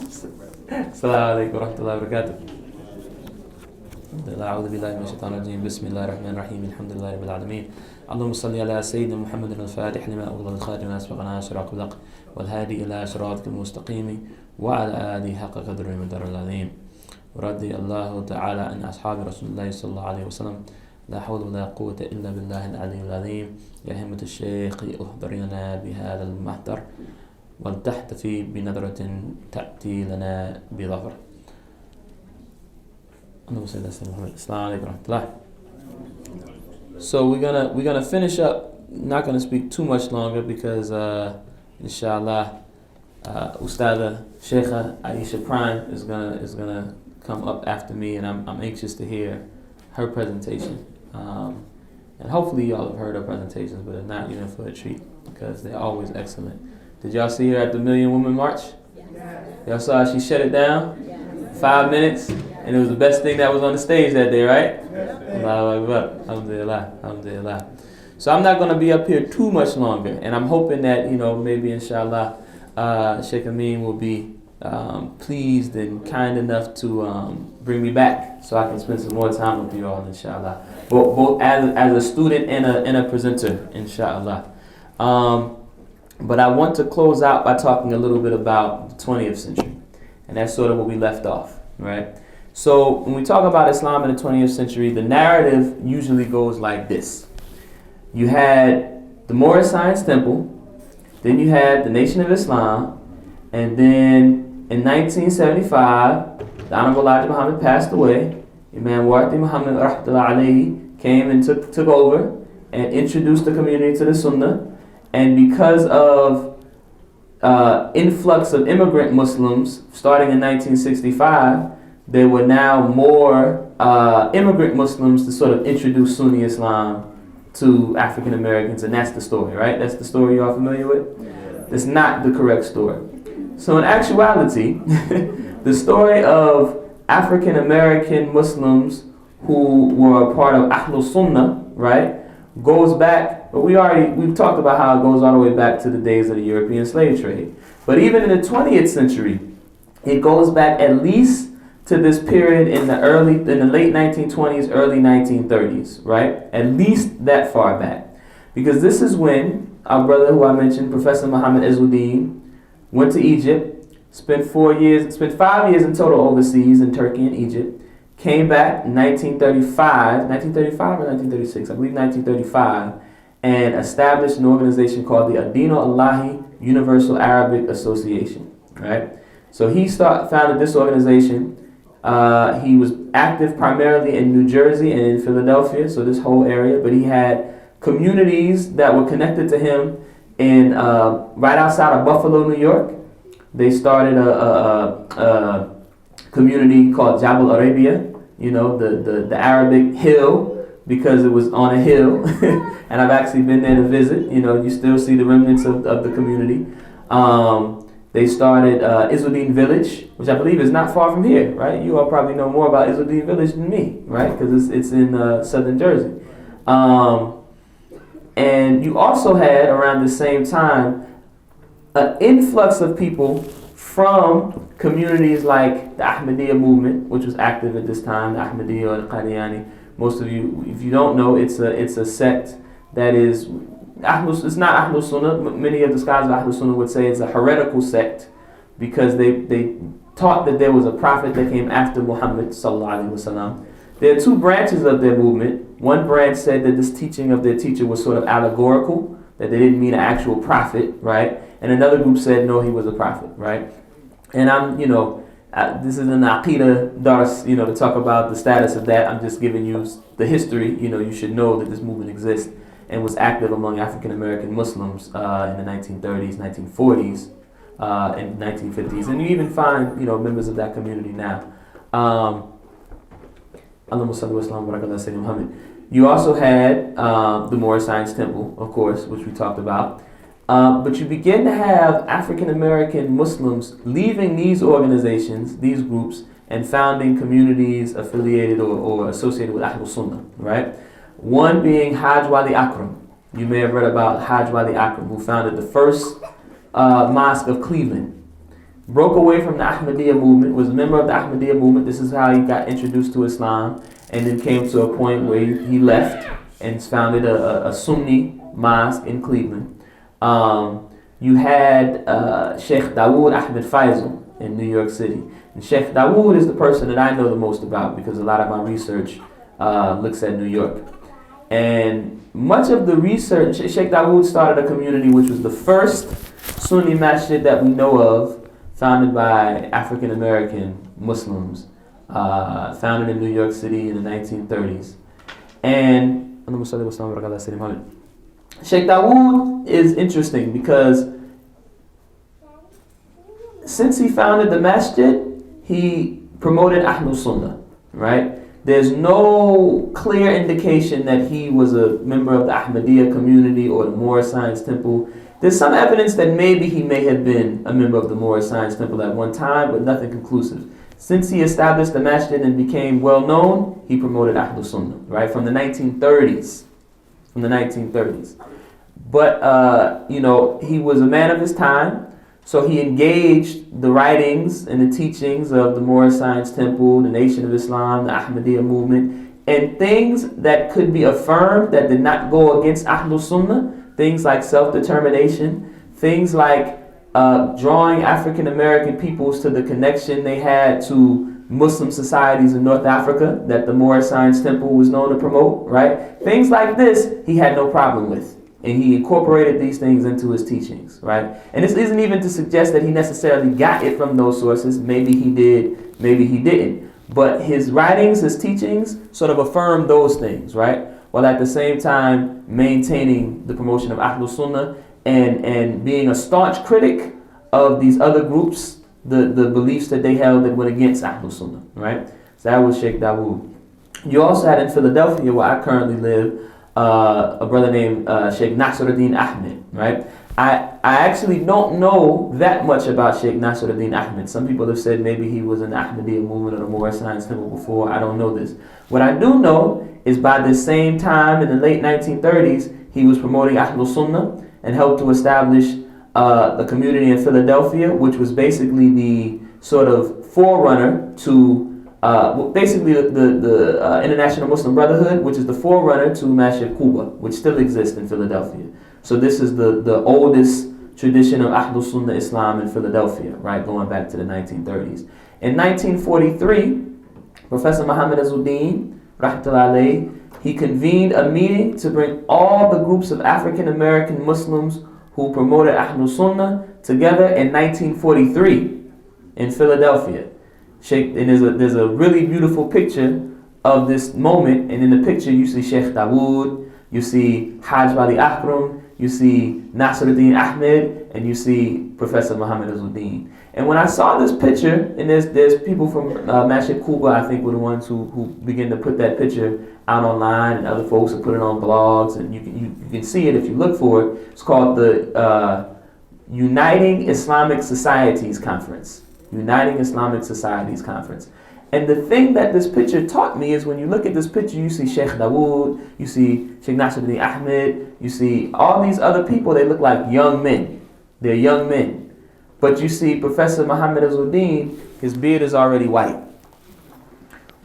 Assalamu alaikum wa rahmatullahi wa barakatuh. أعوذ بالله من الشيطان الرجيم بسم الله الرحمن الرحيم الحمد لله رب العالمين اللهم صل على سيدنا محمد الفاتح لما أغلق الخاتم لما سبق ناصر الحق والهادي إلى صراطك المستقيم وعلى آله حق قدره ومقداره العظيم ورضي الله تعالى عن أصحاب رسول الله صلى الله عليه وسلم لا حول ولا قوة إلا بالله العلي العظيم يا همة الشيخ احضر لنا بهذا المحضر ولتحتفي بنظرة تأتي لنا بظفر. So we're gonna finish up. Not gonna speak too much longer because inshallah Ustadha Sheikha Ieasha Prime is gonna come up after me, and I'm anxious to hear her presentation. And hopefully y'all have heard her presentations, but if not, you're in for a treat because they're always excellent. Did y'all see her at the Million Woman March? Yes. Y'all saw she shut it down? Yes. 5 minutes? And it was the best thing that was on the stage that day, right? Alhamdulillah, alhamdulillah. So I'm not going to be up here too much longer, and I'm hoping that, maybe inshallah, Sheikh Amin will be pleased and kind enough to bring me back so I can spend some more time with you all, inshallah. Both as a student and a presenter, inshallah. But I want to close out by talking a little bit about the 20th century, and that's sort of where we left off, right? So when we talk about Islam in the 20th century, the narrative usually goes like this. You had the Moorish Science Temple, then you had the Nation of Islam, and then in 1975, the Honorable Elijah Muhammad passed away. Imam Warthi Muhammad rahmatullah alayhi came and took over and introduced the community to the Sunnah. And because of influx of immigrant Muslims starting in 1965, there were now more immigrant Muslims to sort of introduce Sunni Islam to African Americans, and that's the story, right? That's the story you're all familiar with? Yeah. That's not the correct story. So in actuality, the story of African American Muslims who were a part of Ahlul Sunnah, right, goes back, but we've talked about how it goes all the way back to the days of the European slave trade. But even in the 20th century, it goes back at least to this period in the late 1920s, early 1930s, right? At least that far back. Because this is when our brother who I mentioned, Professor Muhammad Izzuddin, went to Egypt, spent 5 years in total overseas in Turkey and Egypt, came back in 1935 or 1936, I believe 1935, and established an organization called the Adino Allahi Universal Arabic Association, right? So he founded this organization. He was active primarily in New Jersey and in Philadelphia, so this whole area, but he had communities that were connected to him in right outside of Buffalo, New York. They started a community called Jabal Arabia, the Arabic hill, because it was on a hill. And I've actually been there to visit. You still see the remnants of the community. They started Izzuddin Village, which I believe is not far from here, right? You all probably know more about Izzuddin Village than me, right? Because it's in southern Jersey. And you also had, around the same time, an influx of people from communities like the Ahmadiyya movement, which was active at this time, the Ahmadiyya or the Qadiani. Most of you, if you don't know, it's a sect that is, it's not Ahlul Sunnah. Many of the scholars of Ahlul Sunnah would say it's a heretical sect because they taught that there was a prophet that came after Muhammad sallallahu alaihi wasallam. There are two branches of their movement. One branch said that this teaching of their teacher was sort of allegorical, that they didn't mean an actual prophet, right? And another group said, no, he was a prophet, right? And this is an Aqidah Dars, to talk about the status of that. I'm just giving you the history. You should know that this movement exists and was active among African American Muslims in the 1930s, 1940s, and 1950s. And you even find, members of that community now. You also had the Moorish Science Temple, of course, which we talked about. But you begin to have African American Muslims leaving these organizations, these groups, and founding communities affiliated or associated with Ahlul Sunnah, right? One being Hajj Wali Akram. You may have read about Hajj Wali Akram, who founded the first mosque of Cleveland. broke away from the Ahmadiyya movement, was a member of the Ahmadiyya movement. This is how he got introduced to Islam, and then came to a point where he left and founded a Sunni mosque in Cleveland. You had Sheikh Dawood Ahmed Faisal in New York City. And Sheikh Dawood is the person that I know the most about because a lot of my research looks at New York. And much of the research, Sheikh Dawood started a community which was the first Sunni masjid that we know of, founded by African American Muslims, founded in New York City in the 1930s. And Sheikh Dawood is interesting because since he founded the masjid, he promoted Ahlul Sunnah, right? There's no clear indication that he was a member of the Ahmadiyya community or the Moorish Science Temple. There's some evidence that maybe he may have been a member of the Moorish Science Temple at one time, but nothing conclusive. Since he established the masjid and became well known, he promoted Ahlul Sunnah, right? From the 1930s. But, he was a man of his time. So he engaged the writings and the teachings of the Moorish Science Temple, the Nation of Islam, the Ahmadiyya movement, and things that could be affirmed that did not go against Ahlul Sunnah, things like self-determination, things like drawing African American peoples to the connection they had to Muslim societies in North Africa that the Moorish Science Temple was known to promote, right? Things like this he had no problem with. And he incorporated these things into his teachings, right? And this isn't even to suggest that he necessarily got it from those sources. Maybe he did, maybe he didn't. But his writings, his teachings, sort of affirm those things, right? While at the same time maintaining the promotion of Ahlul Sunnah and being a staunch critic of these other groups, the beliefs that they held that went against Ahlul Sunnah, right? So that was Sheikh Dawood. You also had in Philadelphia, where I currently live, a brother named Sheikh Nasruddin Ahmed, right? I actually don't know that much about Sheikh Nasruddin Ahmed. Some people have said maybe he was in the Ahmadiyya movement or the Moorish Science Temple before. I don't know this. What I do know is by the same time in the late 1930s, he was promoting Ahlul Sunnah and helped to establish the community in Philadelphia, which was basically the sort of forerunner to basically the International Muslim Brotherhood, which is the forerunner to Masjid Quba, which still exists in Philadelphia. So this is the oldest tradition of Ahlul Sunnah Islam in Philadelphia, right, going back to the 1930s. In 1943, Professor Muhammad Azzuddin, rahmatullahi alayhi, he convened a meeting to bring all the groups of African American Muslims who promoted Ahlul Sunnah together in 1943 in Philadelphia. And there's a really beautiful picture of this moment, and in the picture you see Sheikh Dawood, you see Hajj Wali Akram, you see Nasruddin Ahmed, and you see Professor Muhammad Azzuddin. And when I saw this picture, and there's people from Masjid Quba, I think, were the ones who began to put that picture out online, and other folks have put it on blogs, and you can see it if you look for it. It's called the Uniting Islamic Societies Conference. Uniting Islamic Societies Conference. And the thing that this picture taught me is when you look at this picture, you see Sheikh Dawood, you see Sheikh Nasruddin Ahmed, you see all these other people, they look like young men. They're young men. But you see Professor Muhammad Azzuddin, his beard is already white,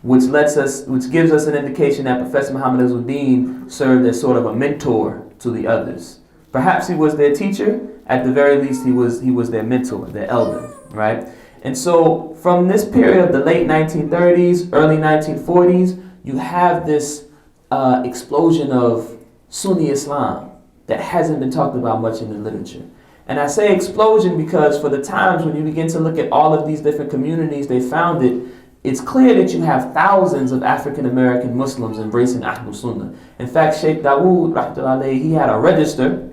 which gives us an indication that Professor Muhammad Azzuddin served as sort of a mentor to the others. Perhaps he was their teacher, at the very least he was their mentor, their elder, right? And so from this period of the late 1930s, early 1940s, you have this explosion of Sunni Islam that hasn't been talked about much in the literature. And I say explosion because for the times when you begin to look at all of these different communities they founded, it's clear that you have thousands of African American Muslims embracing Ahlul Sunnah. In fact, Sheikh Dawood, rahmatullahi alayhi, he had a register.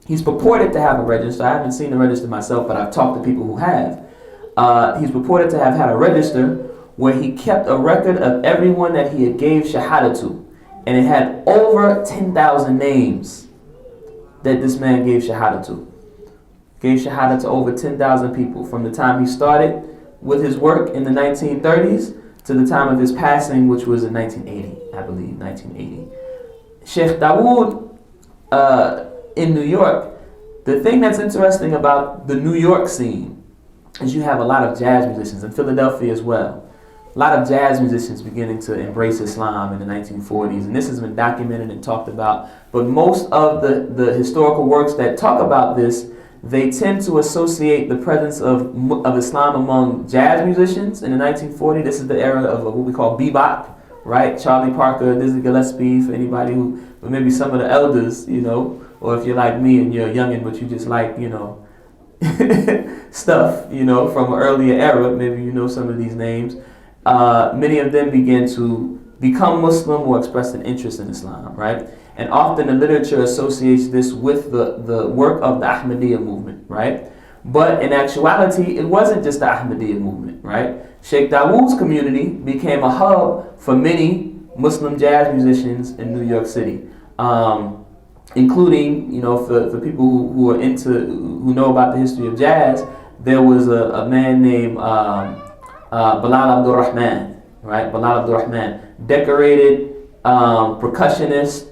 He's purported to have a register. I haven't seen the register myself, but I've talked to people who have. He's purported to have had a register where he kept a record of everyone that he had gave Shahada to. And it had over 10,000 names that this man gave Shahada to. Gave Shahada to over 10,000 people from the time he started with his work in the 1930s to the time of his passing, which was in 1980, I believe, 1980. Sheikh Dawood in New York, the thing that's interesting about the New York scene is you have a lot of jazz musicians in Philadelphia as well. A lot of jazz musicians beginning to embrace Islam in the 1940s, and this has been documented and talked about. But most of the historical works that talk about this, they tend to associate the presence of Islam among jazz musicians in the 1940s. This is the era of what we call bebop, right? Charlie Parker, Dizzy Gillespie, for anybody who, or maybe some of the elders, you know, or if you're like me and you're a youngin' but you just like, you know, stuff, you know, from an earlier era, maybe you know some of these names. Many of them began to become Muslim or express an interest in Islam, right? And often the literature associates this with the work of the Ahmadiyya movement, right? But in actuality, it wasn't just the Ahmadiyya movement, right? Sheikh Dawood's community became a hub for many Muslim jazz musicians in New York City, including, you know, for people who are who know about the history of jazz. There was a man named Bilal Abdul Rahman, right? Bilal Abdul Rahman, decorated percussionist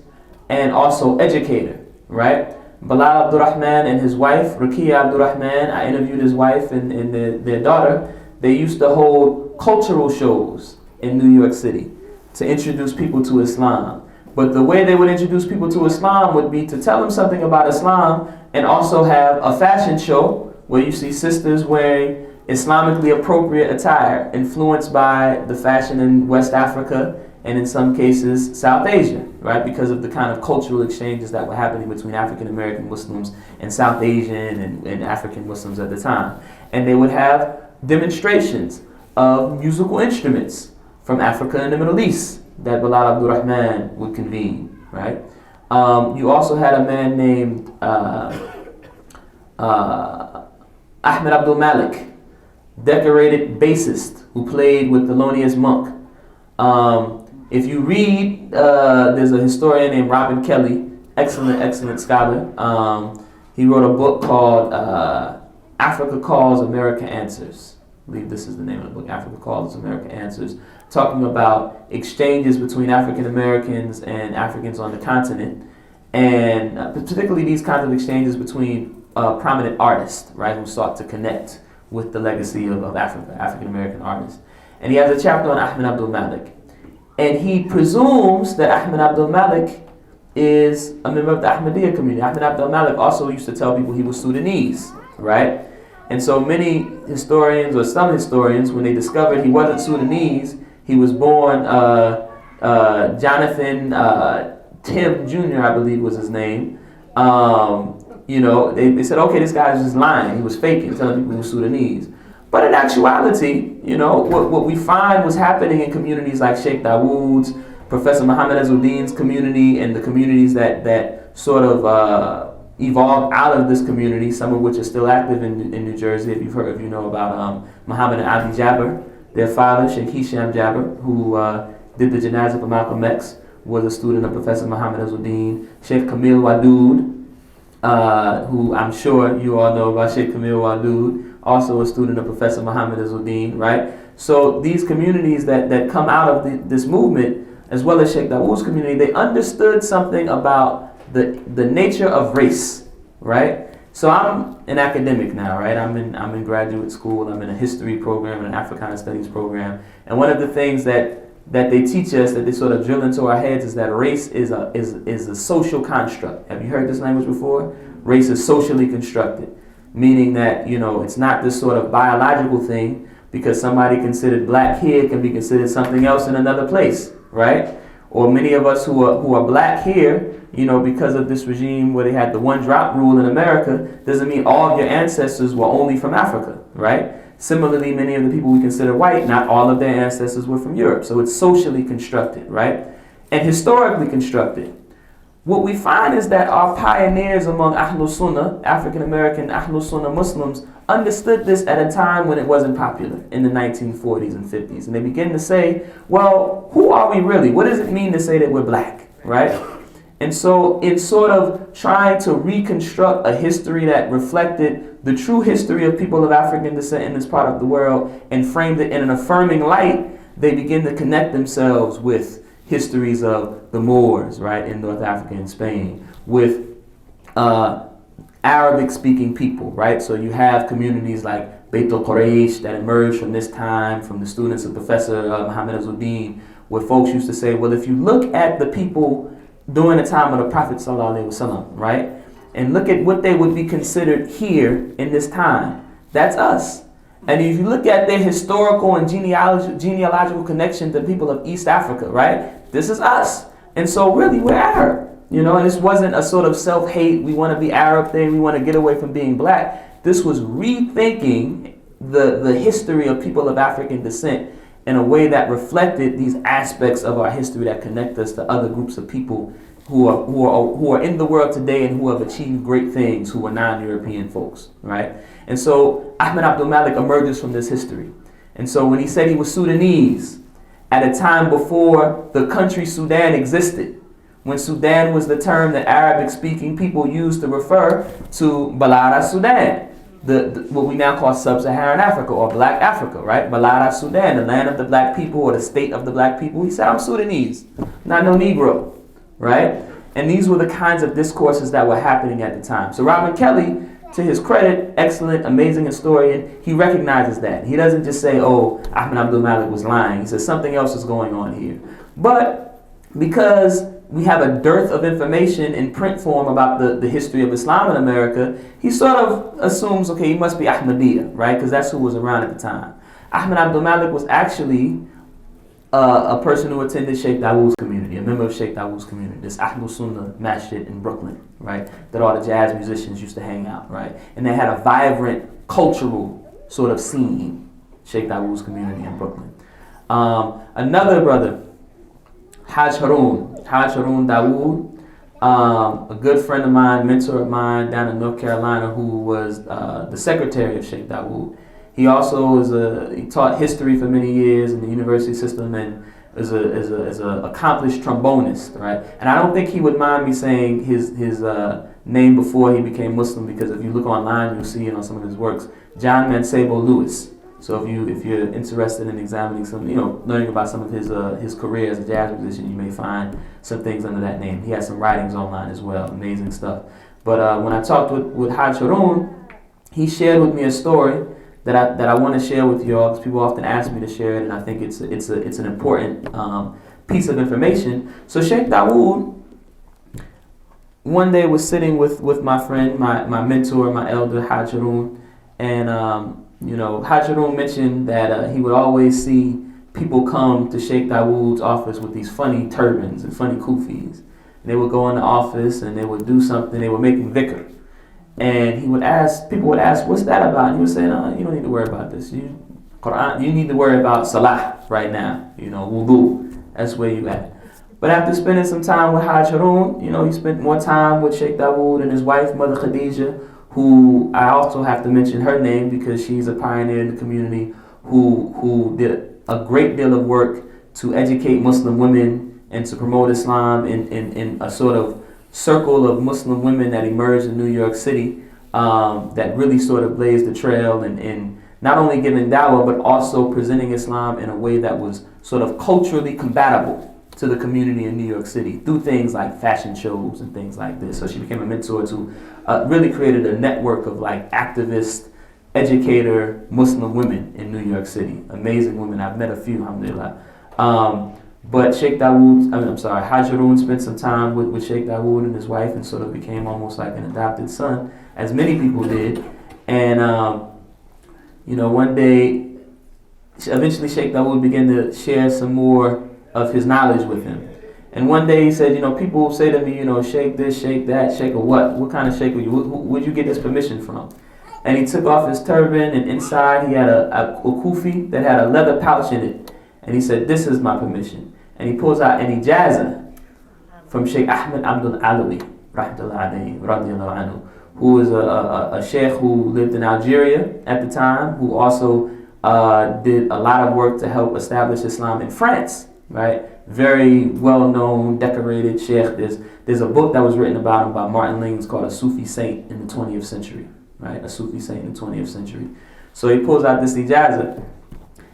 and also educator, right? Bilal Abdul Rahman and his wife, Rakia Abdul Rahman, I interviewed his wife and their daughter. They used to hold cultural shows in New York City to introduce people to Islam. But the way they would introduce people to Islam would be to tell them something about Islam and also have a fashion show where you see sisters wearing Islamically appropriate attire influenced by the fashion in West Africa and in some cases South Asia, right? Because of the kind of cultural exchanges that were happening between African American Muslims and South Asian and African Muslims at the time. And they would have demonstrations of musical instruments from Africa and the Middle East that Bilal Abdul Rahman would convene, right? You also had a man named Ahmed Abdul Malik, decorated bassist who played with Thelonious Monk. If you read, there's a historian named Robin Kelly, excellent scholar. He wrote a book called Africa Calls, America Answers. I believe this is the name of the book, Africa Calls, America Answers, talking about exchanges between African Americans and Africans on the continent, and particularly these kinds of exchanges between prominent artists, right, who sought to connect with the legacy of Africa, African American artists. And he has a chapter on Ahmed Abdul Malik. And he presumes that Ahmed Abdul Malik is a member of the Ahmadiyya community. Ahmed Abdul Malik also used to tell people he was Sudanese, right? And so many historians, or some historians, when they discovered he wasn't Sudanese, he was born Jonathan Tim Jr., I believe was his name. You know, they said, okay, this guy's just lying. He was faking, telling people he was Sudanese. But in actuality, you know, what we find was happening in communities like Sheikh Dawood's, Professor Muhammad Azzuddin's community, and the communities that sort of evolved out of this community, some of which are still active in New Jersey. If you know about Muhammad and Ali Jabber, their father, Sheikh Hisham Jabber, who did the janazah for Malcolm X, was a student of Professor Muhammad Azzuddin. Sheikh Kamil Wadood, who I'm sure you all know about Sheikh Kamil Wadood, also a student of Professor Muhammad Azzuddin, right? So these communities that come out of this movement, as well as Sheikh Dawood's community, they understood something about the nature of race, right? So I'm an academic now, right? I'm in graduate school. I'm in a history program and an Africana studies program. And one of the things that they teach us, that they sort of drill into our heads, is that race is a social construct. Have you heard this language before? Race is socially constructed, meaning that, you know, it's not this sort of biological thing, because somebody considered black here can be considered something else in another place, right? Or many of us who are black here, you know, because of this regime where they had the one drop rule in America, doesn't mean all of your ancestors were only from Africa, right? Similarly, many of the people we consider white, not all of their ancestors were from Europe. So it's socially constructed, right? And historically constructed. What we find is that our pioneers among Ahlul Sunnah, African American Ahlul Sunnah Muslims, understood this at a time when it wasn't popular, in the 1940s and 50s. And they begin to say, well, who are we really? What does it mean to say that we're black, right? And so in sort of trying to reconstruct a history that reflected the true history of people of African descent in this part of the world and framed it in an affirming light, they begin to connect themselves with histories of the Moors, right, in North Africa and Spain, with Arabic-speaking people, right? So you have communities like Beit al-Quraysh that emerged from this time, from the students of Professor Muhammad Azzuddin, where folks used to say, well, if you look at the people during the time of the Prophet sallallahu alaihi wasallam, right, and look at what they would be considered here in this time, that's us. And if you look at their historical and genealogical connection to people of East Africa, right, this is us. And so really we're Arab, you know, and this wasn't a sort of self-hate, we want to be Arab thing, we want to get away from being black. This was rethinking the history of people of African descent in a way that reflected these aspects of our history that connect us to other groups of people who are in the world today and who have achieved great things, who are non-European folks, right? And so Ahmed Abdul Malik emerges from this history. And so when he said he was Sudanese, at a time before the country Sudan existed, when Sudan was the term that Arabic-speaking people used to refer to Balada Sudan, what we now call Sub-Saharan Africa or Black Africa, right? Balada Sudan, the land of the black people or the state of the black people. He said, I'm Sudanese, not no Negro, right? And these were the kinds of discourses that were happening at the time. So Robin Kelly, to his credit, excellent, amazing historian, he recognizes that. He doesn't just say, oh, Ahmed Abdul Malik was lying. He says something else is going on here. But because we have a dearth of information in print form about the history of Islam in America, he sort of assumes, okay, he must be Ahmadiyya, right? Because that's who was around at the time. Ahmed Abdul Malik was actually a person who attended Sheikh Dawood's community, a member of Sheikh Dawood's community, this Ahlul Sunnah Masjid in Brooklyn, right? That all the jazz musicians used to hang out, right? And they had a vibrant cultural sort of scene, Sheikh Dawood's community in Brooklyn. Another brother, Haj Harun Dawood, a good friend of mine, mentor of mine down in North Carolina, who was the secretary of Sheikh Dawood. He also he taught history for many years in the university system and is a accomplished trombonist, right? And I don't think he would mind me saying his name before he became Muslim, because if you look online, you'll see it on some of his works, John Mancebo Lewis. So if you're interested in examining some, learning about some of his career as a jazz musician, you may find some things under that name. He has some writings online as well, amazing stuff. But when I talked with Haj Harun, he shared with me a story that I want to share with you all, because people often ask me to share it, and I think it's an important piece of information. So Sheikh Dawood one day was sitting with my friend, my mentor, my elder, Haj Harun, and Haj Harun mentioned that he would always see people come to Sheikh Dawood's office with these funny turbans and funny kufis. And they would go in the office and they would do something, they were making dhikr. And people would ask, what's that about? And he would say, no, you don't need to worry about this. You need to worry about salah right now, wudu. That's where you at. But after spending some time with Haj Harun, he spent more time with Sheikh Dawood and his wife, Mother Khadija, who I also have to mention her name because she's a pioneer in the community who did a great deal of work to educate Muslim women and to promote Islam in a sort of circle of Muslim women that emerged in New York City that really sort of blazed the trail in not only giving dawah but also presenting Islam in a way that was sort of culturally compatible to the community in New York City through things like fashion shows and things like this. So she became a mentor to really created a network of like activist, educator Muslim women in New York City. Amazing women. I've met a few, alhamdulillah. But Haj Harun spent some time with Sheikh Dawood and his wife and sort of became almost like an adopted son, as many people did. And, one day, eventually Sheikh Dawood began to share some more of his knowledge with him. And one day he said, people say to me, shake this, shake that, shake a what? What kind of shake are you? Where'd you get this permission from? And he took off his turban, and inside he had a kufi that had a leather pouch in it. And he said, this is my permission. And he pulls out an ijazah from Sheikh Ahmed Abdul Alawi, radiallahu anhu, who was a sheikh who lived in Algeria at the time, who also did a lot of work to help establish Islam in France, right? Very well-known, decorated sheikh. There's a book that was written about him by Martin Lings called A Sufi Saint in the 20th Century, right? A Sufi Saint in the 20th Century. So he pulls out this ijazah.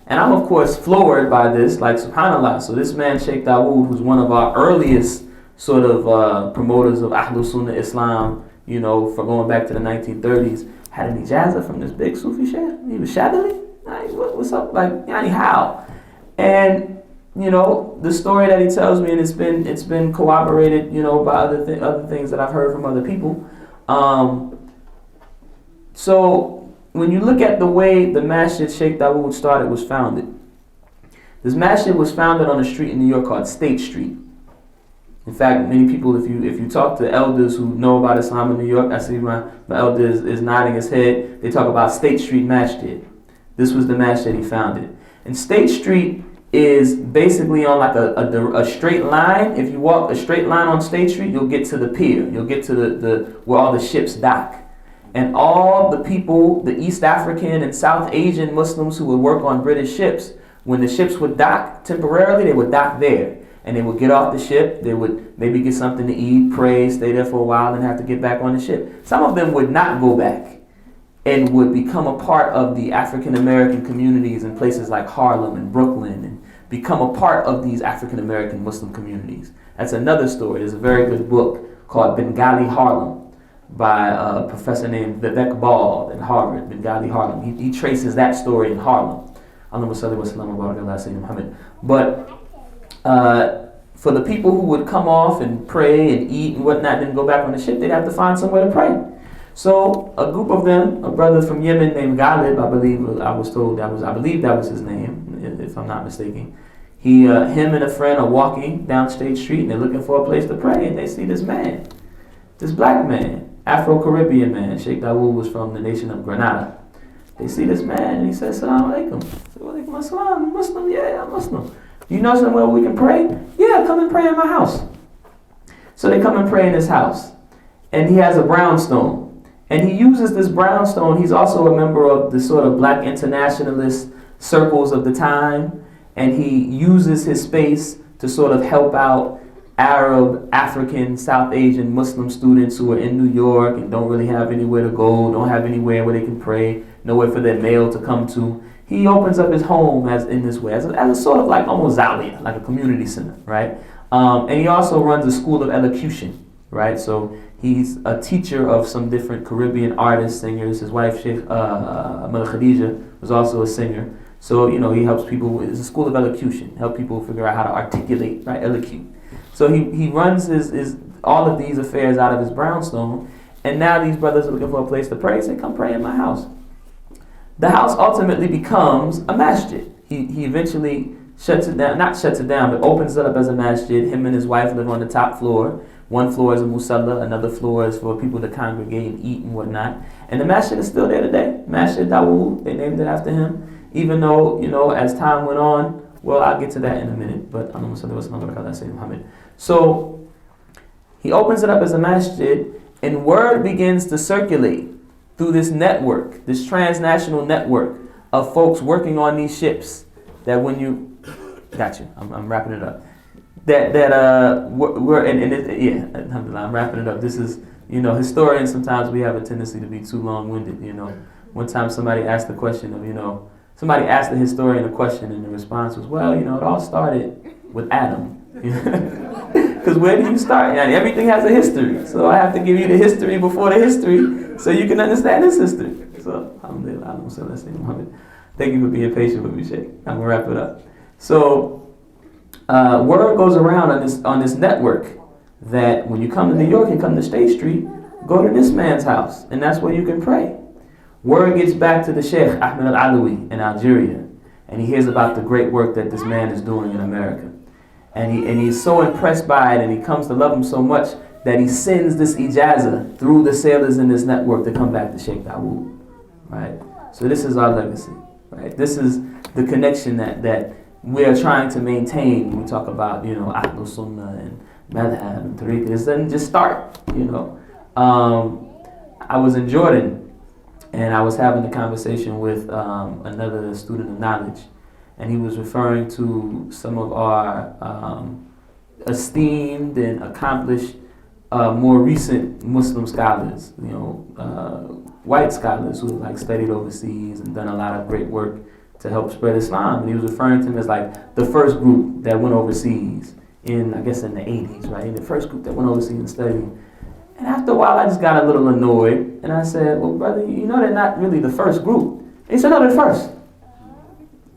And I'm, of course, floored by this, like, subhanAllah. So this man, Sheikh Dawood, who's one of our earliest sort of promoters of Ahlul Sunnah Islam, for going back to the 1930s, had an ijazah from this big Sufi sheikh. He was Shadali. Like, what's up? Like, yani how? And you know, the story that he tells me, and it's been corroborated, you know, by other things that I've heard from other people. So when you look at the way the Masjid Sheikh Dawood started, was founded. This Masjid was founded on a street in New York called State Street. In fact, many people, if you talk to elders who know about Islam in New York, I see my elder is nodding his head. They talk about State Street Masjid. This was the Masjid he founded. And State Street is basically on like a straight line. If you walk a straight line on State Street, you'll get to the pier. You'll get to the where all the ships dock. And all the people, the East African and South Asian Muslims who would work on British ships, when the ships would dock temporarily, they would dock there. And they would get off the ship, they would maybe get something to eat, pray, stay there for a while, and have to get back on the ship. Some of them would not go back and would become a part of the African American communities in places like Harlem and Brooklyn, and become a part of these African American Muslim communities. That's another story. There's a very good book called Bengali Harlem by a professor named Vivek Ball at Harvard, Bengali Harlem. He traces that story in Harlem. But for the people who would come off and pray and eat and whatnot, then go back on the ship, they'd have to find somewhere to pray. So a group of them, a brother from Yemen named Ghalib, I believe that was his name, if I'm not mistaken. Him and a friend are walking down State Street, and they're looking for a place to pray, and they see this man, this black man, Afro-Caribbean man. Sheikh Dawood was from the nation of Grenada. They see this man, and he says, "Assalamu alaikum." Wa alaikum assalam. Muslim? Yeah, I'm Muslim. You know somewhere we can pray? Yeah, come and pray in my house. So they come and pray in his house. And he has a brownstone. And he uses this brownstone. He's also a member of the sort of black internationalist circles of the time. And he uses his space to sort of help out Arab, African, South Asian Muslim students who are in New York and don't really have anywhere to go, don't have anywhere where they can pray, nowhere for their mail to come to. He opens up his home in this way, as a sort of like almost Zawiya, like a community center, right? And he also runs a school of elocution, right? So he's a teacher of some different Caribbean artists, singers. His wife, Sheikh Mother Khadija, was also a singer. So, you know, he helps people. It's a school of elocution, help people figure out how to articulate, right? Elocute. So he runs his all of these affairs out of his brownstone, and now these brothers are looking for a place to pray. Say, come pray in my house. The house ultimately becomes a masjid. He eventually shuts it down, not shuts it down, but opens it up as a masjid. Him and his wife live on the top floor. One floor is a musalla, another floor is for people to congregate and eat and whatnot. And the masjid is still there today. Masjid Dawood, they named it after him. Even though, you know, as time went on, well, I'll get to that in a minute, but so he opens it up as a masjid, and word begins to circulate through this network, this transnational network of folks working on these ships. That when you, got you, I'm wrapping it up. I'm wrapping it up. This is, you know, historians, sometimes we have a tendency to be too long-winded, you know. One time somebody asked the question of, you know, somebody asked the historian a question, and the response was, well, you know, it all started with Adam. Because where do you start? Yani, everything has a history. So I have to give you the history before the history so you can understand this history. So, alhamdulillah, thank you for being patient with me, Sheikh. I'm going to wrap it up. So, word goes around on this network that when you come to New York and come to State Street, go to this man's house, and that's where you can pray. Word gets back to the Sheikh Ahmed Al-Alawi in Algeria, and he hears about the great work that this man is doing in America. And he's so impressed by it, and he comes to love him so much that he sends this ijazah through the sailors in this network to come back to Sheikh Dawood, right? So this is our legacy, right? This is the connection that we are trying to maintain when we talk about, you know, Ahlul Sunnah and Madhab and Tariq. It doesn't just start, you know. I was in Jordan, and I was having a conversation with another student of knowledge, and he was referring to some of our esteemed and accomplished, more recent Muslim scholars, you know, white scholars who like studied overseas and done a lot of great work to help spread Islam. And he was referring to them as like the first group that went overseas in, I guess, in the 80s, right? The first group that went overseas and studied. And after a while, I just got a little annoyed. And I said, well, brother, you know they're not really the first group. And he said, no, they're the first.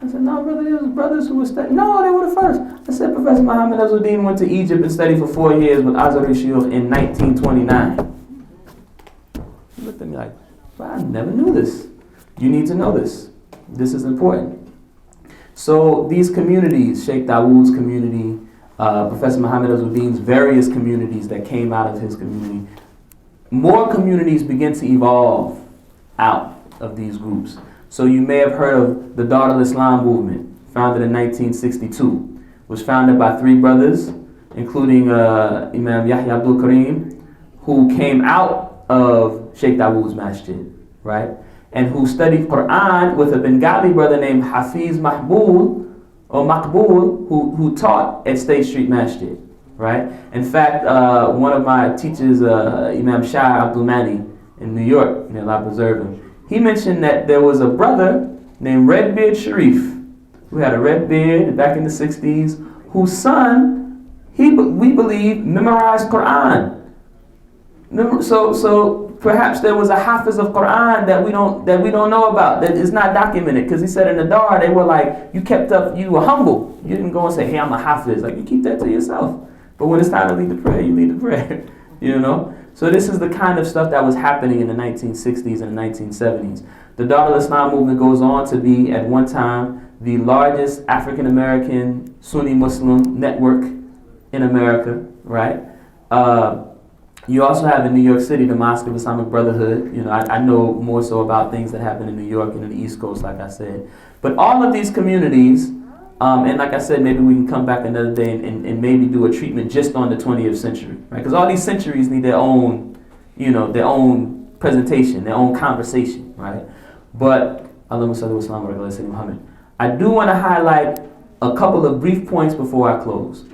I said, no, brother, there was brothers who were studying. No, they were the first. I said, Professor Muhammad Azzuddin went to Egypt and studied for 4 years with Azhari Shuyukh in 1929. He looked at me like, well, I never knew this. You need to know this. This is important. So these communities, Sheikh Dawood's community, Professor Muhammad Azzuddin's various communities that came out of his community, more communities begin to evolve out of these groups. So you may have heard of the Dar al-Islam movement, founded in 1962. It was founded by 3 brothers, including Imam Yahya Abdul Karim, who came out of Sheikh Dawood's Masjid, right? And who studied Quran with a Bengali brother named Hafiz Mahbul, or Maqbul, who taught at State Street Masjid, right? In fact, one of my teachers, Imam Shah Abdul Mani in New York, may Allah preserve him, he mentioned that there was a brother named Redbeard Sharif, who had a red beard back in the 60s, whose son, we believe, memorized Quran. So perhaps there was a hafiz of Quran that we don't know about, that is not documented, because he said in the Dar, they were like, you were humble. You didn't go and say, hey, I'm a hafiz. Like, you keep that to yourself. But when it's time to lead the prayer, you lead the prayer, you know? So this is the kind of stuff that was happening in the 1960s and the 1970s. The Dar al-Islam movement goes on to be, at one time, the largest African-American Sunni Muslim network in America, right? You also have in New York City the Mosque of Islamic Brotherhood. You know, I know more so about things that happen in New York and in the East Coast, like I said. But all of these communities, and like I said, maybe we can come back another day and maybe do a treatment just on the 20th century, right? Because all these centuries need their own, you know, their own presentation, their own conversation, right? But Allahumma salli wa sallam wa ala Sayyidina Muhammad. I do want to highlight a couple of brief points before I close.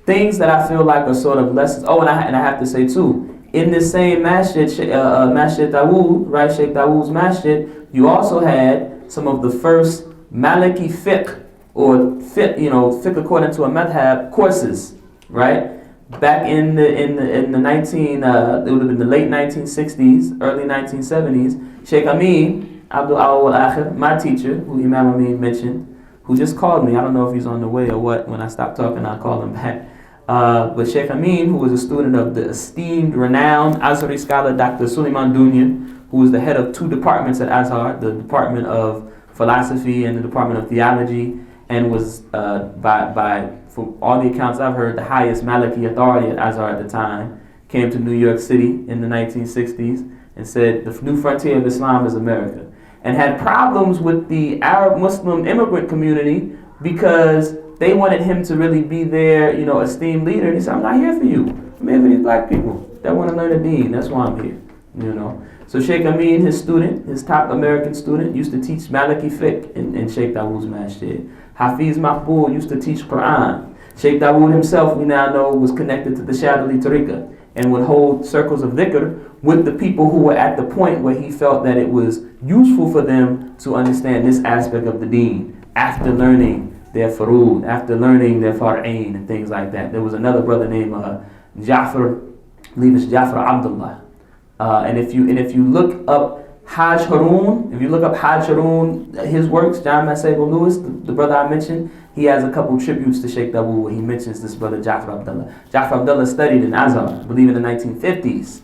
Things that I feel like are sort of lessons. Oh, and I have to say too, in this same masjid, Masjid Dawood, right, Sheikh Dawood's Masjid, you also had some of the first Maliki fiqh, or fiqh, you know, fiqh according to a madhab courses, right? Back in the it would have been the late 1960s, early 1970s. Sheikh Amin Abdul Awwal Akhir, my teacher, who Imam Amin mentioned, who just called me. I don't know if he's on the way or what. When I stop talking, I'll call him back. But Sheikh Amin, who was a student of the esteemed, renowned Azhari scholar Dr. Suleiman Dunya, who was the head of 2 departments at Azhar, the Department of Philosophy and the Department of Theology, and was, from all the accounts I've heard, the highest Maliki authority at Azhar at the time, came to New York City in the 1960s and said, the new frontier of Islam is America. And had problems with the Arab Muslim immigrant community because they wanted him to really be their, you know, esteemed leader. And he said, I'm not here for you. I'm here for these black people that want to learn the deen. That's why I'm here, you know. So Sheikh Amin, his student, his top American student, used to teach Maliki fiqh in Sheikh Dawood's Masjid. Hafiz Mahbul used to teach Quran. Sheikh Dawood himself, we now know, was connected to the Shadili Tariqah and would hold circles of dhikr with the people who were at the point where he felt that it was useful for them to understand this aspect of the deen after learning their furud, after learning their far'ain and things like that. There was another brother named Ja'far, I believe it's Ja'far Abdullah. And if you look up Hajj Harun, his works, John Masego Lewis, the brother I mentioned, he has a couple tributes to Sheikh Dawood where he mentions this brother Ja'far Abdullah. Ja'far Abdullah studied in Azhar, I believe in the 1950s.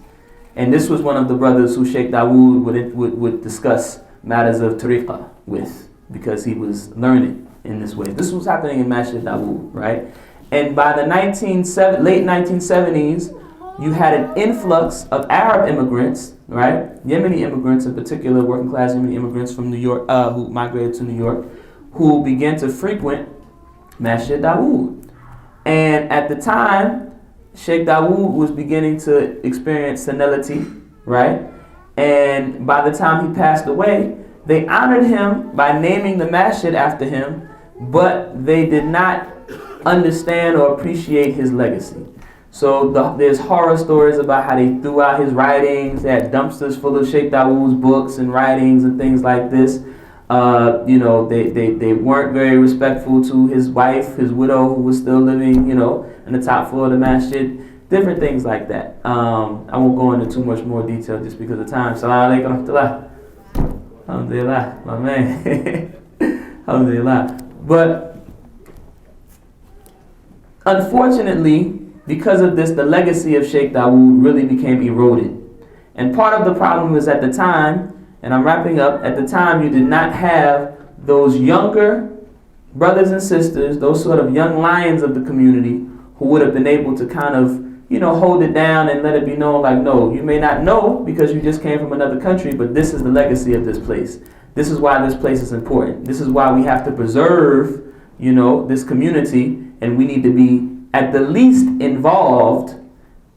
And this was one of the brothers who Sheikh Dawood would discuss matters of tariqah with, because he was learning in this way. This was happening in Masjid Dawood, right? And by the late 1970s, you had an influx of Arab immigrants, right? Yemeni immigrants in particular, working class Yemeni immigrants from New York, who migrated to New York, who began to frequent Masjid Dawood. And at the time, Sheikh Dawood was beginning to experience senility, right? And by the time he passed away, they honored him by naming the masjid after him, but they did not understand or appreciate his legacy. So there's horror stories about how they threw out his writings. They had dumpsters full of Sheikh Dawood's books and writings and things like this. They weren't very respectful to his wife, his widow, who was still living, in the top floor of the masjid. different things like that. I won't go into too much more detail just because of time. Assalamu alaikum wa rahmatullah. Alhamdulillah, my man. Alhamdulillah. But unfortunately, because of this, the legacy of Sheikh Dawood really became eroded. And part of the problem was at the time, and I'm wrapping up, at the time you did not have those younger brothers and sisters, those sort of young lions of the community who would have been able to kind of, hold it down and let it be known like, no, you may not know because you just came from another country, but this is the legacy of this place. This is why this place is important. This is why we have to preserve, this community, and we need to be at the least involved,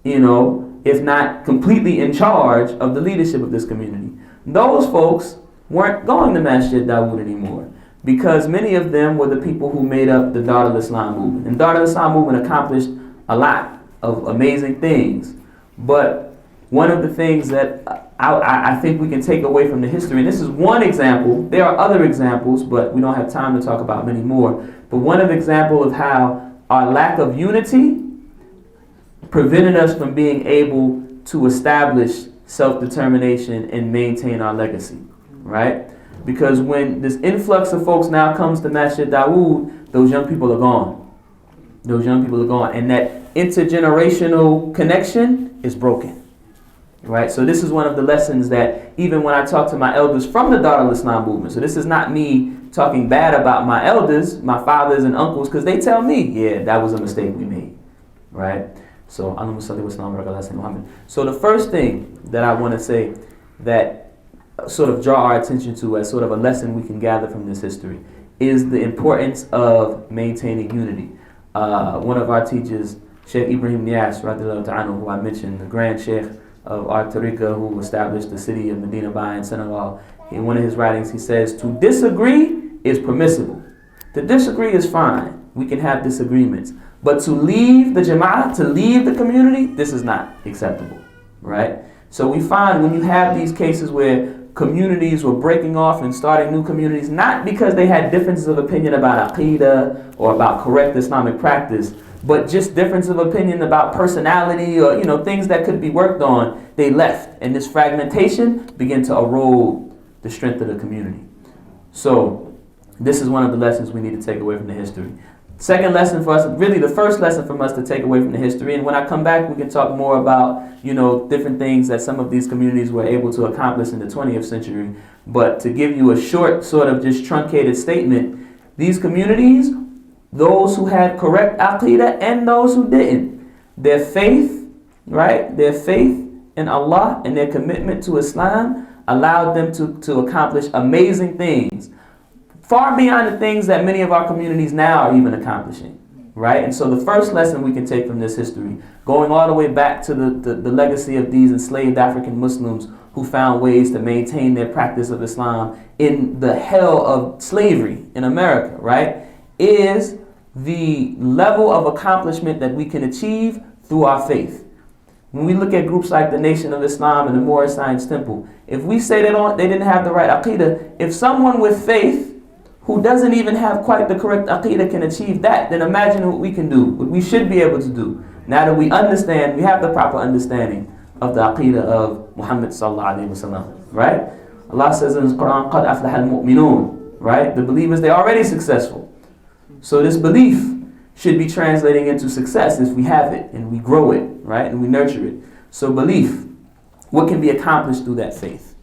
if not completely in charge of the leadership of this community. Those folks weren't going to Masjid Dawood anymore because many of them were the people who made up the Dar al-Islam movement. And Dar al-Islam movement accomplished a lot of amazing things. But one of the things that I think we can take away from the history, and this is one example, there are other examples, but we don't have time to talk about many more, but one of the example of how our lack of unity prevented us from being able to establish self-determination and maintain our legacy, right? Because when this influx of folks now comes to Masjid Dawood, those young people are gone. Those young people are gone. And that intergenerational connection is broken, right? So this is one of the lessons that even when I talk to my elders from the Dar al-Islam movement, so this is not me talking bad about my elders, my fathers and uncles, because they tell me, yeah, that was a mistake we made, right? So, so the first thing that I want to say that sort of draw our attention to as sort of a lesson we can gather from this history is the importance of maintaining unity. One of our teachers, Sheikh Ibrahim Ieasha, who I mentioned, the grand Sheikh of our Tariqa, who established the city of Medina Bay in Senegal, in one of his writings he says, to disagree is permissible. To disagree is fine. We can have disagreements. But to leave the jama'ah, to leave the community, this is not acceptable, right? So we find when you have these cases where communities were breaking off and starting new communities, not because they had differences of opinion about aqidah or about correct Islamic practice, but just difference of opinion about personality or things that could be worked on, they left. And this fragmentation began to erode the strength of the community. So this is one of the lessons we need to take away from the history. Second lesson for us, really the first lesson from us to take away from the history, and when I come back we can talk more about different things that some of these communities were able to accomplish in the 20th century. But to give you a short sort of just truncated statement, these communities, those who had correct aqidah and those who didn't, their faith, right, their faith in Allah and their commitment to Islam allowed them to accomplish amazing things, far beyond the things that many of our communities now are even accomplishing, right? And so the first lesson we can take from this history, going all the way back to the legacy of these enslaved African Muslims who found ways to maintain their practice of Islam in the hell of slavery in America, right, is the level of accomplishment that we can achieve through our faith. When we look at groups like the Nation of Islam and the Moorish Science Temple, if we say they didn't have the right aqidah, if someone with faith who doesn't even have quite the correct aqidah can achieve that, then imagine what we can do, what we should be able to do. Now that we understand, we have the proper understanding of the aqidah of Muhammad sallallahu alaihi wasallam, right? Allah says in His Quran, قَدْ أَفْلَحَ الْمُؤْمِنُونَ, right? The believers, they're already successful. So this belief should be translating into success if we have it and we grow it, right? And we nurture it. So belief, what can be accomplished through that faith?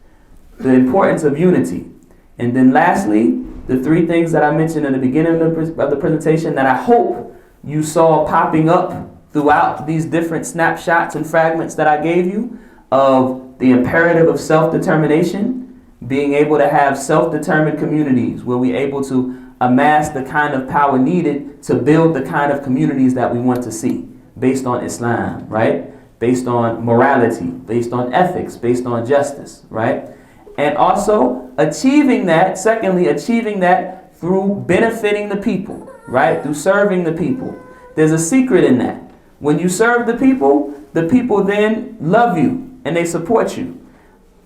The importance of unity. And then lastly, the three things that I mentioned in the beginning of the presentation that I hope you saw popping up throughout these different snapshots and fragments that I gave you of the imperative of self-determination, being able to have self-determined communities where we're able to amass the kind of power needed to build the kind of communities that we want to see based on Islam, right? Based on morality, based on ethics, based on justice, right? And also achieving that, secondly, achieving that through benefiting the people, right? Through serving the people. There's a secret in that. When you serve the people then love you and they support you.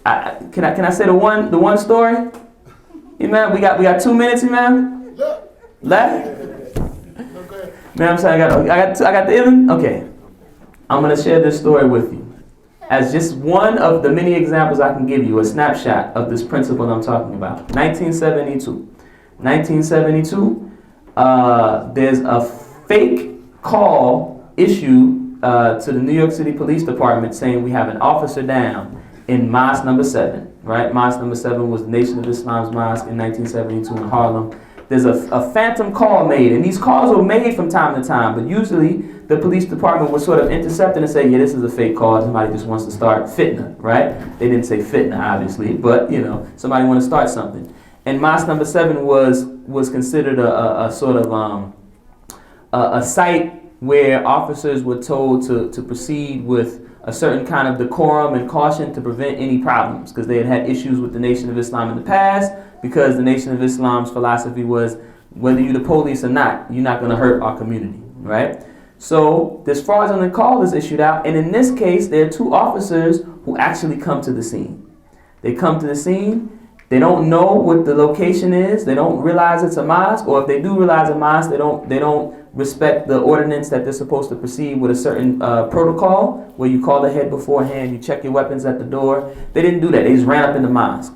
Can I say the one story? Imam, we got 2 minutes, Imam? Left? Man, I'm saying I got the ilm? Okay. I'm going to share this story with you as just one of the many examples I can give you, a snapshot of this principle I'm talking about. 1972. 1972, there's a fake call issued to the New York City Police Department saying we have an officer down in Mosque number 7, right? Mosque number 7 was the Nation of Islam's mosque in 1972 in Harlem. There's a phantom call made, and these calls were made from time to time, but usually the police department would sort of intercept it and say, yeah, this is a fake call. Somebody just wants to start fitna, right? They didn't say fitna, obviously, but, you know, somebody want to start something. And Mosque number 7 was considered a sort of a site where officers were told to proceed with a certain kind of decorum and caution to prevent any problems, because they had had issues with the Nation of Islam in the past, because the Nation of Islam's philosophy was, whether you're the police or not, you're not going to hurt our community, right? So this fraudulent call is issued out, and in this case, there are 2 officers who actually come to the scene. They come to the scene. They don't know what the location is. They don't realize it's a mosque, or if they do realize a mosque, they don't respect the ordinance that they're supposed to proceed with a certain protocol where you call ahead beforehand, you check your weapons at the door. They didn't do that. They just ran up in the mosque.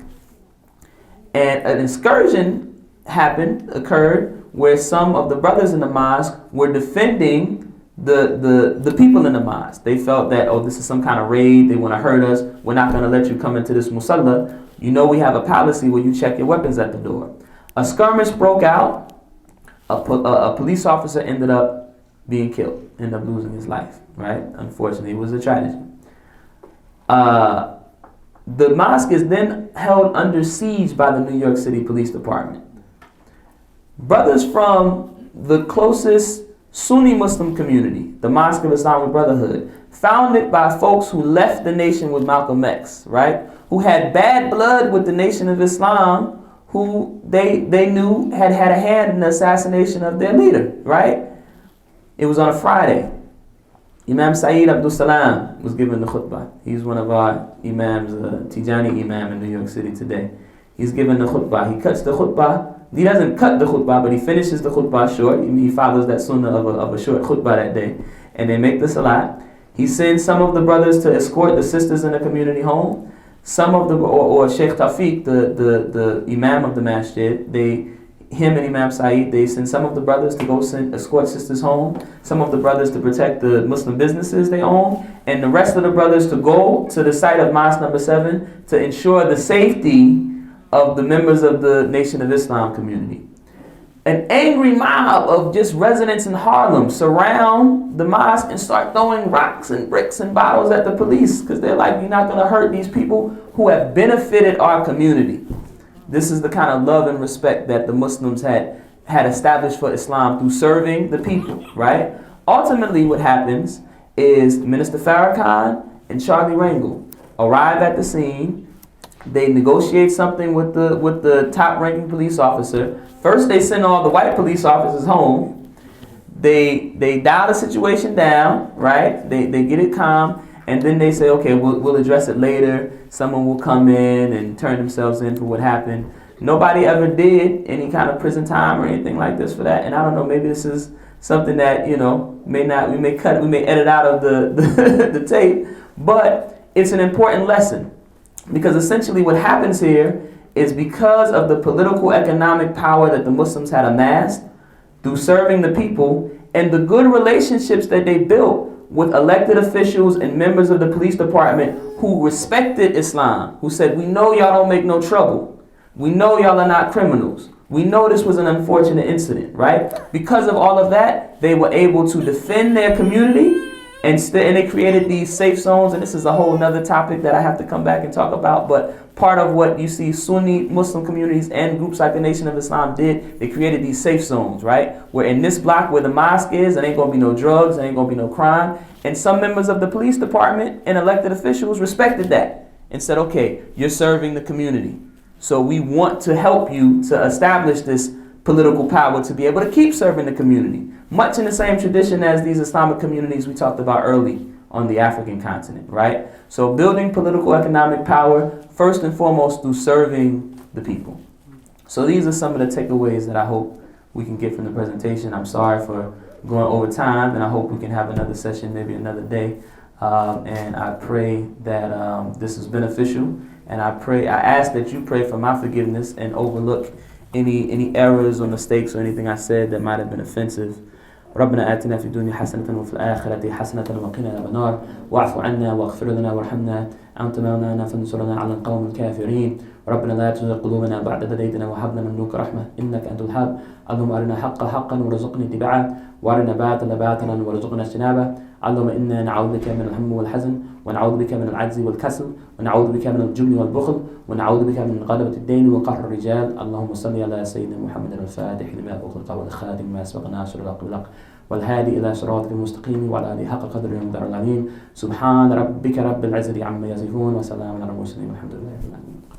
And an excursion occurred where some of the brothers in the mosque were defending the people in the mosque. They felt that, oh, this is some kind of raid. They want to hurt us. We're not going to let you come into this musalla. You know we have a policy where you check your weapons at the door. A skirmish broke out. A police officer ended up being killed, ended up losing his life, right? Unfortunately, it was a tragedy. The mosque is then held under siege by the New York City Police Department. Brothers from the closest Sunni Muslim community, the Mosque of Islamic Brotherhood, founded by folks who left the nation with Malcolm X, right? Who had bad blood with the Nation of Islam, who they knew had a hand in the assassination of their leader, right? It was on a Friday. Imam Saeed Abdul Salam was given the khutbah. He's one of our imams, Tijani imam in New York City today. He's given the khutbah. He cuts the khutbah. He doesn't cut the khutbah, but he finishes the khutbah short. He follows that sunnah of a short khutbah that day. And they make the salat. He sends some of the brothers to escort the sisters in the community home. Some of the, or Sheikh Tawfiq, the imam of the masjid, him and Imam Saeed, they send some of the brothers to go escort sisters home, some of the brothers to protect the Muslim businesses they own, and the rest of the brothers to go to the site of Mosque number 7 to ensure the safety of the members of the Nation of Islam community. An angry mob of just residents in Harlem surround the mosque and start throwing rocks and bricks and bottles at the police, because they're like, you're not going to hurt these people who have benefited our community. This is the kind of love and respect that the Muslims had established for Islam through serving the people, right? Ultimately, what happens is Minister Farrakhan and Charlie Rangel arrive at the scene. They negotiate something with the top-ranking police officer. First, they send all the white police officers home. They dial the situation down, right? They get it calm. And then they say, okay, we'll address it later. Someone will come in and turn themselves in for what happened. Nobody ever did any kind of prison time or anything like this for that. And I don't know, maybe this is something that, you know, we may edit out of the tape. But it's an important lesson, because essentially what happens here is, because of the political economic power that the Muslims had amassed through serving the people and the good relationships that they built with elected officials and members of the police department who respected Islam, who said, we know y'all don't make no trouble. We know y'all are not criminals. We know this was an unfortunate incident, right? Because of all of that, they were able to defend their community, and they created these safe zones. And this is a whole nother topic that I have to come back and talk about. But part of what you see Sunni Muslim communities and groups like the Nation of Islam did, they created these safe zones, right? Where in this block where the mosque is, there ain't going to be no drugs, there ain't going to be no crime. And some members of the police department and elected officials respected that and said, okay, you're serving the community, so we want to help you to establish this political power to be able to keep serving the community. Much in the same tradition as these Islamic communities we talked about early on the African continent, right? So building political economic power, first and foremost, through serving the people. So these are some of the takeaways that I hope we can get from the presentation. I'm sorry for going over time, and I hope we can have another session, maybe another day. And I pray that this is beneficial. And I ask that you pray for my forgiveness and overlook any errors or mistakes or anything I said that might have been offensive. ربنا آتنا في الدنيا حسنة وفي الآخرة حسنة وقنا عذاب النار واعف عنا واغفر لنا وارحمنا أنت مولانا فانصرنا على القوم الكافرين ربنا لا تزغ قلوبنا بعد إذ هديتنا وهب لنا من لدنك رحمة إنك أنت الوهاب اللهم أرنا حقا حقا وارزقنا اتباعه وأرنا باطلا باطلا وارزقنا اجتنابه اللهم إنا نعوذ بك من الهم والحزن ونعوذ بك من العجز والكسل ونعوذ بك من الجبن والبخل ونعوذ بك من غلبة الدين وقهر الرجال اللهم صل على سيدنا محمد الفاتح لما أغلق والخاتم ما سبق ناصر الحق بالحق والهادي إلى صراطك المستقيم وعلى آله حق قدره ومقداره العظيم سبحان ربك رب العزة عما يصفون وسلام على المرسلين والحمد لله رب العالمين.